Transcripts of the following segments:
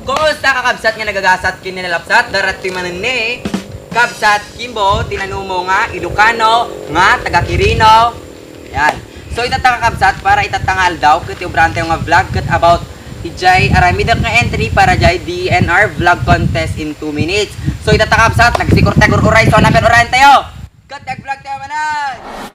Kumusta kakabsat nga nagagasat kininalapsat darati manene? Kabsat Kimbo, tinanumo nga Ilocano nga taga Quirino. Yan. So itatang kabsat para itatangal daw ket ubrante nga vlog ket about ijay aramida nga entry para jay DNR vlog contest in 2 minutes. So itatang kabsat nagsikur-tagur uray so napen uray tayo. Ket vlog tayo manan.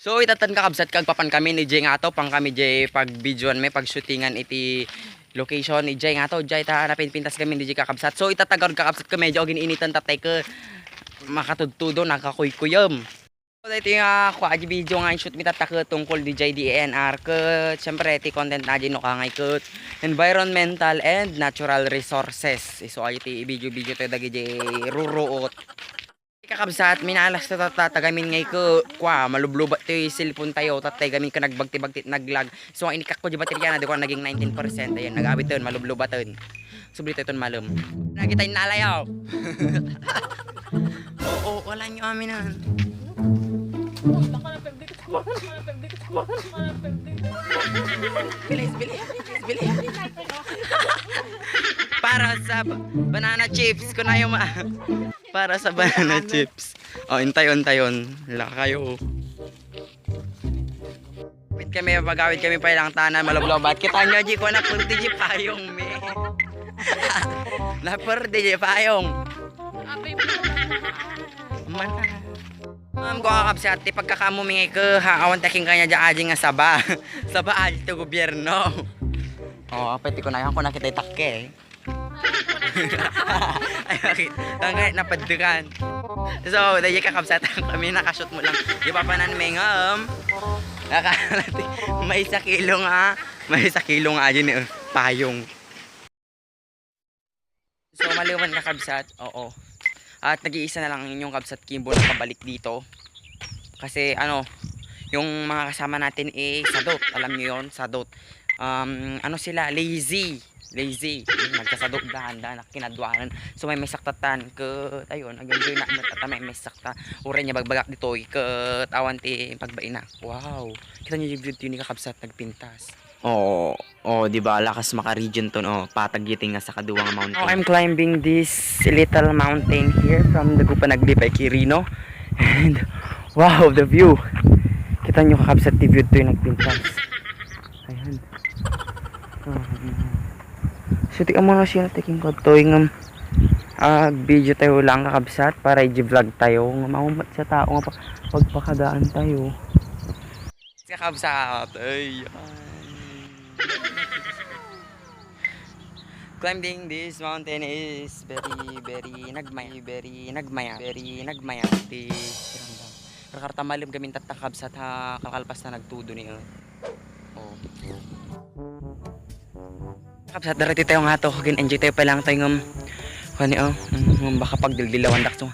So itatan kakabsat kag papan kami ni Jay nga to pang kami Jay pag videoan may pag shootingan iti location ni Jay nga to Jay ta napin pintas kami ni Jay kakabsat. So itatagor kakabsat ka medyo giniinitan tatay ke makatudtudo nakakuykuyom. So dito nga ko aji video nga shoot mi tatak tungkol di Jay DNR ke syempre ti content na no kangay ke environmental and natural resources. So ay ti video to dagi Jay ruruot. Kakabsat minalas to tatagamin ngay ko kwa malublubat to cellphone tayo tatay gamin ka nagbagti-bagti naglag so ang inikak ko di baterya na di ko naging 19% ayun nagabit ton malublubatan subli ton malum nakita yung nalayaw oo wala nyo aminan bilis para sa banana chips ko na yung para sa banana chips. Oh, intayon. Laka kayo. Wait kami, pagawid kami pa ilang tanan, malublobat. Kita nyo, G, ko na purdi G payong, me. Na purdi G payong. Ko kakapsat, pagkakamumingay ko, awan taking kanya dyan nga saba. Saba aji to gobyerno. Oh, pwede ko na yan, kung nakita itakke. Ay, napaddukan. So, dahil kakabsat kami nakashoot mo lang. Di ba panan may may isa kilo nga dyan payong. So, maliwan kakabsat. Oo. At nag-iisa na lang inyong kabsat Kimbo na pabalik dito. Kasi yung mga kasama natin sadot. Alam nyo yun, sadot. Sila, lazy nagkasadok dahan kinadwanan so may saktatan ke ayun nag-enjoy na matata may sakta ure niya bagbagak dito ke tawan ti pagbaina wow kita niyo yung video ni kakabsat nagpintas di ba lakas maka region to patag giting nga sa kaduwang mountain. I'm climbing this little mountain here from the Gupa Naglipay Quirino and wow the view kita niyo kakabsat ti view to yung nagpintas ayun. So tika muna siya taking ko to yung video tayo lang kakabsat para i-vlog tayo maumat sa tao nga pagpakadaan tayo kakabsat climbing this mountain is very nagmaya ti karta malim gamin tatakabsat ha kakalpas na nagtudo ni Kapsat darati tayo nga to, enjoy tayo pa lang tayo baka pagdildilawan dak so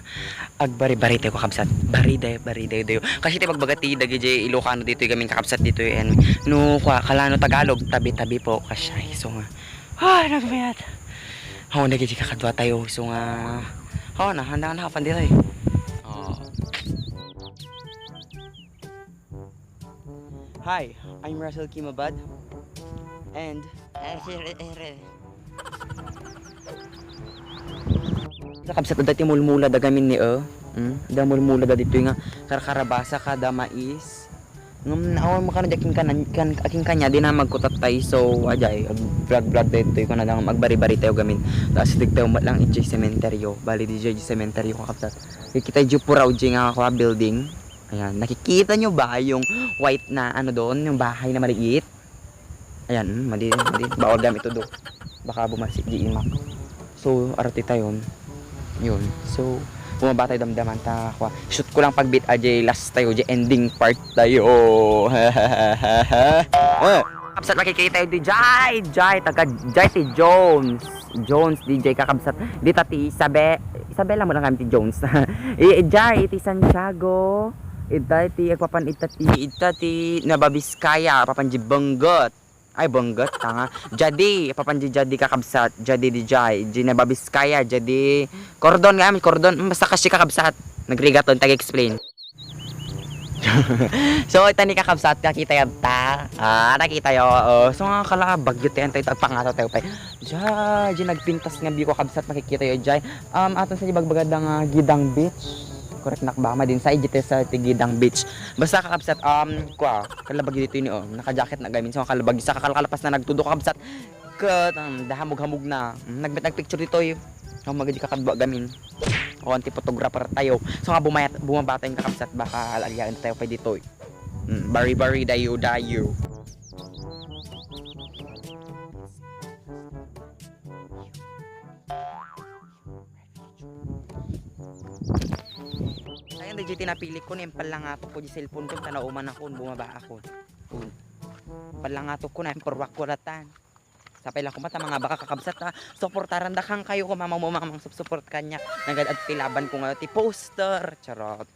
agbari-bari tayo kakabsat bari dayo kasi tayo pagbagati dagi jay Ilocano dito yung gaming kakabsat dito and kalano Tagalog tabi po kasyay so nga nagmayat nagi jay kakadwa tayo so nga handa kapan dito Hi, I'm Russell Kimabad and kakabsat dati mulmula da gamin ni da mulmula da dito nga karkarabasa kada mais awan mo kano aking kanya di na magkutatay so ajay vlog dito ko na lang magbari-bari tayo gamin tapos dig tayo lang ijay sementeryo bali di jay sementeryo kakabsat kita jay puraw jay nga ako building ayan nakikita nyo ba yung white na doon yung bahay na maliit ayan, mali. Bawal gamit ito do. Baka bumasik di imak. So, arati tayo yun. So, bumaba tayo damdaman ta. Shoot ko lang pagbit ajay last tayo. Ending part tayo. Kapsat makikita tayo di Jai. Jai ti Jones. Jones DJ kakabsat. Di tati Isabela mo lang kami ti Jones. Jai ti Santiago. Itati Nababiskaya. Papanji Banggot. Ay banggat tanga jadi papanji jadi kakabsat jadi di Jai Nababiskaya jadi cordon basta kasi kakabsat nagrigaton tag explain So ito ni kakabsat kakita yan ta. Nakita yo. So nga kalabag yun tayo tagpangato tayo pa. Diyan nagpintas nga biko kabsat makikita yo diyan. Aton sa bagbagada nga Gidang Beach. Correct na ba din sa ijite sa Gidang Beach. Basta kakabsat kalabag dito ni naka-jacket na gamin so kalabag sa kakalapas na nagtudo kakabsat. Dahamog-hamog na. Nagpicture dito yo. Magadi kakadwa gamin. Konti photographer tayo. So nga bumabata yung kakabsat baka alagyan tayo pa dito. Bari dayo. Ayun na dito napili ko ni palangato ko di cellphone ko tanauman ako bumaba ako. Palangato ko na porwak ko ratan. Sapay lang ko mata mga baka kakabsat suportaran da kang kayo ko mamang support kanya nagad at pilaban ko nga ti poster charot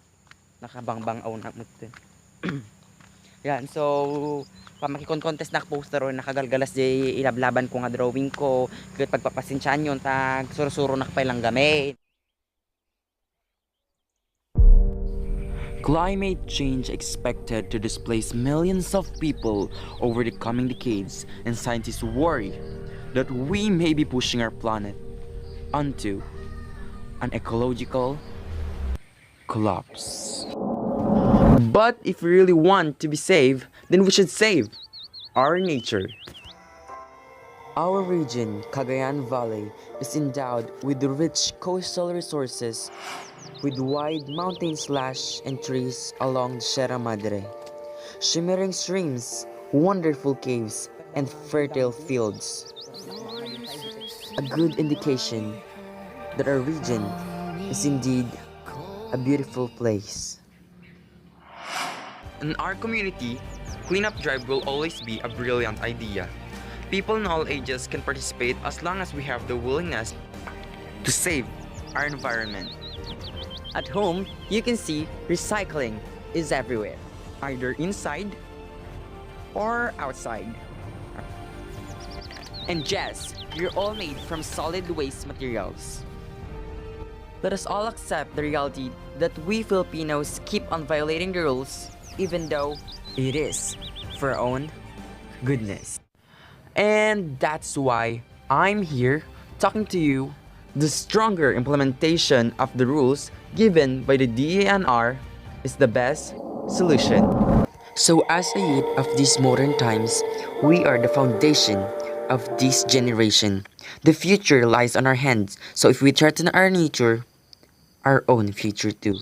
nakabangbang aw na mutte. Yan so pamaki-contest na poster o nakagalgalas di ilablaban ko nga drawing ko ket pagpapasensyan yon tag suro-suro nakapay lang gamit. Climate change expected to displace millions of people over the coming decades, and scientists worry that we may be pushing our planet onto an ecological collapse. But if we really want to be saved, then we should save our nature. Our region, Cagayan Valley, is endowed with rich coastal resources with wide mountain slash and trees along the Sierra Madre, shimmering streams, wonderful caves, and fertile fields. A good indication that our region is indeed a beautiful place. In our community, cleanup drive will always be a brilliant idea. People in all ages can participate as long as we have the willingness to save our environment. At home, you can see recycling is everywhere, either inside or outside. And yes, we're all made from solid waste materials. Let us all accept the reality that we Filipinos keep on violating the rules, even though it is for our own goodness. And that's why I'm here talking to you. The stronger implementation of the rules given by the DENR is the best solution. So as a youth of these modern times, we are the foundation of this generation. The future lies on our hands, so if we threaten our nature, our own future too.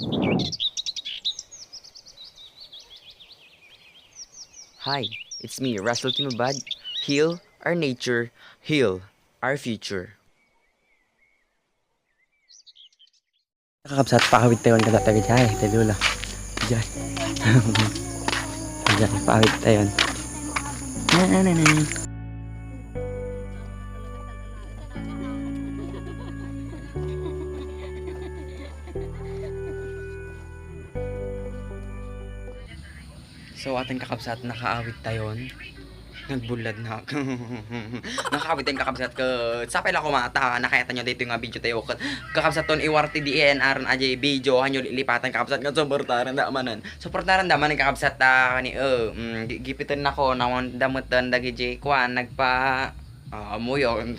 Hi, it's me, Russell Timabad. Heal our nature, heal our future. Kakabsat pakawit tayo ka tatawid ay talula diyan. Diyan pakawit tayo. So ating kakabsat nakaawit tayon. Nagbulad na ako. Nakakabitin kakabsat ko. Sapay lang ko mata. Nakayatan nyo dito yung video tayo. Kakabsat ton iwarti DNR na ajay video. Hanyo lipatan kakabsat ka. Suportaran damanan. Suportaran damanan kakabsat kani. Gipitan na ko. Nawan damutan dagi jay kwan. Nagpa muyon.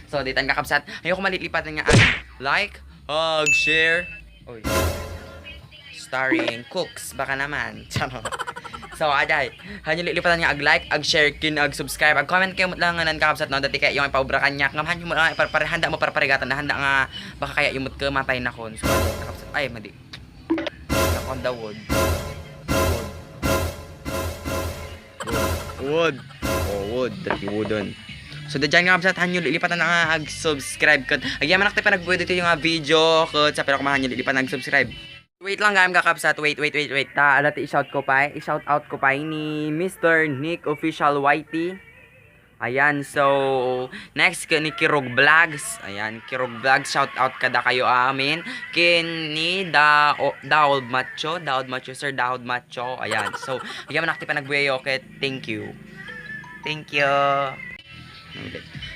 So ditan kakabsat. Ayoko malilipatan nga. Like, hug, share. Oy. Starring Cooks. Baka naman. So ajay, hanyo lipatan nga ag-like, ag-share, ag-subscribe, ag-comment kayo lang nga nan kakabsat no dati kay yung paubra kanya ngam hanyo mo handa mo parparigatan na handa nga baka kaya yumot ka matay na kon. So kakabsat ay madi. On the wood. Wood. Oh, wood, dati woodon. So dadyan nga kakabsat hanyo lipatan na nga ag-subscribe kat. Agyaman nakte pa nagbuo dito yung video kat sa pero kumahanyo lipatan nag-subscribe. Wait lang guys kakabsat, wait. Dati i-shout out ko pa ni Mr. Nick Official YT. Ayan, so next ni Kirog Vlogs. Ayan, Kirog Vlogs, shout out kada kayo amin. Kini Daud Macho, Sir Daud Macho. Ayan, so again man akti pa nagbuyo okay, thank you.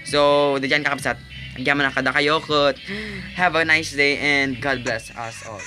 So, diyan kakabsat. Again man kada kayo, have a nice day and God bless us all.